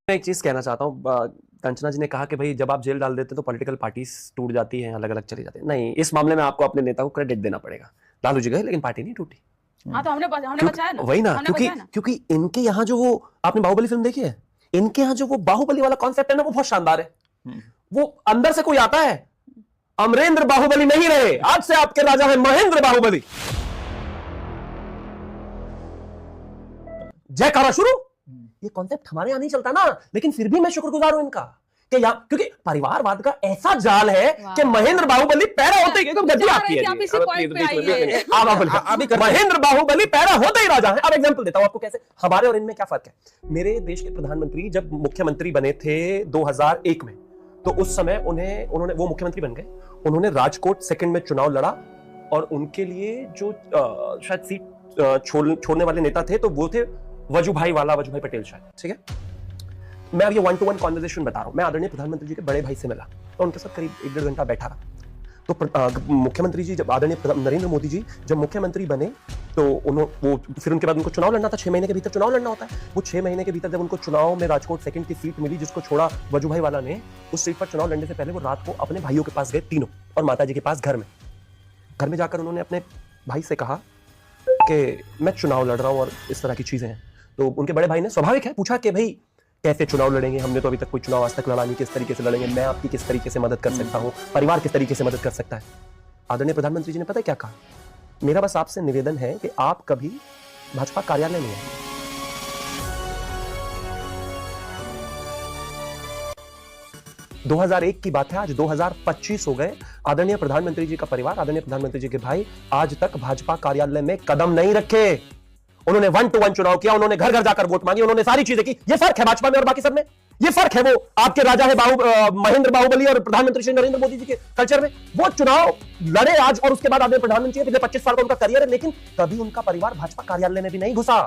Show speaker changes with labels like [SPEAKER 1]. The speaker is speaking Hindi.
[SPEAKER 1] मैं एक चीज कहना चाहता हूँ, कंचना जी ने कहा कि भाई जब आप जेल डाल देते तो पॉलिटिकल पार्टीज टूट जाती हैं, अलग अलग चली जाती है। नहीं, इस मामले में आपको अपने नेता को क्रेडिट देना पड़ेगा। लालू जी गए लेकिन पार्टी नहीं टूटी।
[SPEAKER 2] हाँ, तो हमने बचाया ना,
[SPEAKER 1] वही ना, क्योंकि इनके यहाँ जो वो, आपने बाहुबली फिल्म देखी है, इनके यहाँ जो वो बाहुबली वाला कॉन्सेप्ट है ना, वो बहुत शानदार है। वो अंदर से कोई आता है, अमरेंद्र बाहुबली नहीं रहे, आज से आपके राजा है महेंद्र बाहुबली। जयकारा शुरू। ये कॉन्सेप्ट हमारे यहां नहीं चलता ना, लेकिन फिर भी मैं शुक्रगुजार हूं इनका कि क्योंकि परिवारवाद का ऐसा जाल है कि महेंद्र बाहुबली पैरा होते ही गद्दी आती है। महेंद्र बाहुबली पैरा होते ही राजा है। अब एग्जांपल देता हूं आपको कैसे हमारे और इनमें क्या फर्क है। मेरे देश के प्रधानमंत्री जब मुख्यमंत्री बने थे 2001 में, तो उस समय उन्होंने वो मुख्यमंत्री बन गए, उन्होंने राजकोट सेकंड में चुनाव लड़ा और उनके लिए जो शायद सीट छोड़ने वाले नेता थे, तो वो थे वजुभाई पटेल शायद, ठीक है। मैं अब ये 1-to-1 कॉन्वर्सेशन बता रहा हूं। मैं आदरणीय प्रधानमंत्री जी के बड़े भाई से मिला, तो उनके साथ करीब 1-1.5 घंटा बैठा रहा। तो मुख्यमंत्री जी, जब आदरणीय नरेंद्र मोदी जी जब मुख्यमंत्री बने, तो फिर उनके बाद उनको चुनाव लड़ना था। 6 महीने के भीतर चुनाव लड़ना होता है। वो 6 महीने के भीतर जब उनको चुनाव में राजकोट सेकंड की सीट मिली, जिसको छोड़ा वजुभाई वाला ने, उस सीट पर चुनाव लड़ने से पहले वो रात को अपने भाइयों के पास गए तीनों, और माता जी के पास घर में जाकर उन्होंने अपने भाई से कहा कि मैं चुनाव लड़ रहा हूं और इस तरह की चीजें हैं। तो उनके बड़े भाई ने, स्वाभाविक है, पूछा कि भाई कैसे चुनाव लड़ेंगे, हमने तो अभी तक कोई चुनाव आज तक लड़ा नहीं, किस तरीके से लड़ेंगे, मैं आपकी किस तरीके से मदद कर सकता हूं, परिवार किस तरीके से मदद कर सकता है। आदरणीय प्रधानमंत्री जी ने पता है क्या कहा? मेरा बस आपसे निवेदन है कि आप कभी भाजपा कार्यालय में आए। 2001 की बात है, आज 2025 हो गए। आदरणीय प्रधानमंत्री जी का परिवार, आदरणीय प्रधानमंत्री जी के भाई आज तक भाजपा कार्यालय में कदम नहीं रखे। उन्होंने 1-to-1 चुनाव किया, उन्होंने घर घर जाकर वोट मांगी, उन्होंने सारी चीजें की। ये फर्क है भाजपा में और बाकी सब में, ये फर्क है। वो आपके राजा है महेंद्र बाहुबली और प्रधानमंत्री श्री नरेंद्र मोदी जी के कल्चर में। वो चुनाव लड़े आज, और उसके बाद आदरणीय प्रधानमंत्री, पिछले 25 साल का उनका करियर है, लेकिन कभी उनका परिवार भाजपा कार्यालय में भी नहीं घुसा।